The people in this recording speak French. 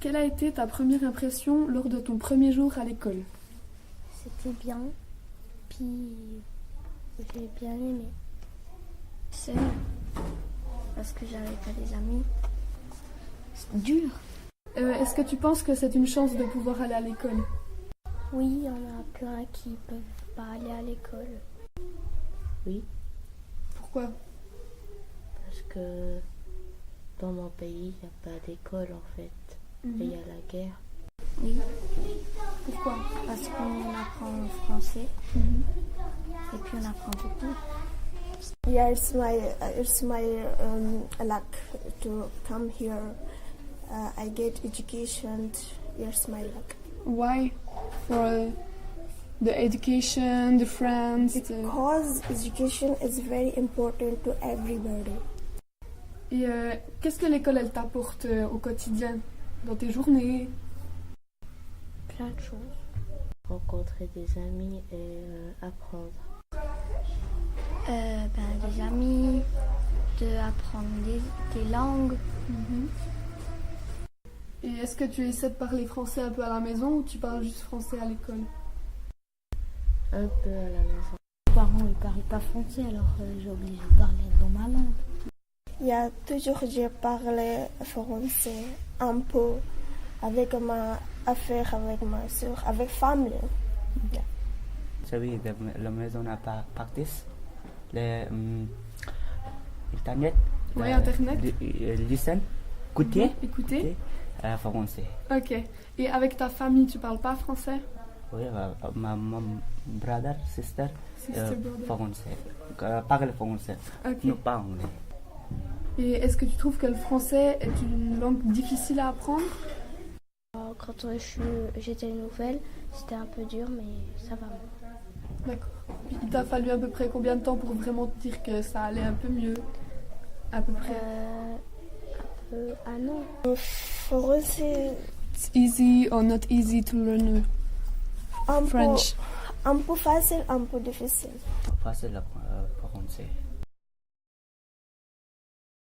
Quelle a été ta première impression lors de ton premier jour à l'école? C'était bien, puis j'ai bien aimé. Seul, parce que j'avais pas des amis. C'est dur. Est-ce que tu penses que c'est une chance de pouvoir aller à l'école? Oui, il y en a plein qui peuvent pas aller à l'école. Oui, Pourquoi? parce que dans mon pays, il n'y a pas d'école en fait. Et il y a la guerre. Oui, Pourquoi? parce qu'on apprend le français. Et puis on apprend beaucoup. Yeah, it's my luck to come here. I get education. It's my luck. Why? For the education, the friends. Because education is very important to everybody. Et qu'est-ce que l'école elle t'apporte au quotidien, dans tes journées? Plein de choses. Rencontrer des amis et apprendre. Des amis, d'apprendre des langues. Et est-ce que tu essaies de parler français un peu à la maison ou tu parles juste français à l'école? Un peu à la maison. Mes parents ils parlent pas français, alors j'ai obligé de parler dans ma langue. Il y a toujours j'ai parlé français un peu avec ma affaire avec ma soeur, avec famille. Yeah. Oui, la maison n'a pas parti. Internet. Oui, Internet. Listen, écouter. Écoutez. Français. Ok. Et avec ta famille, tu parles pas français? Oui, ma brother, sister, Sister, brother. français. Parle français. Ok. Non, pas anglais. Et est-ce que tu trouves que le français est une langue difficile à apprendre? Quand j'étais nouvelle, c'était un peu dur, mais ça va. D'accord. Puis il t'a fallu à peu près combien de temps pour vraiment te dire que ça allait un peu mieux? À peu près. Un an. Français It's easy or not easy to learn un French? peu facile, un peu difficile. Facile le français.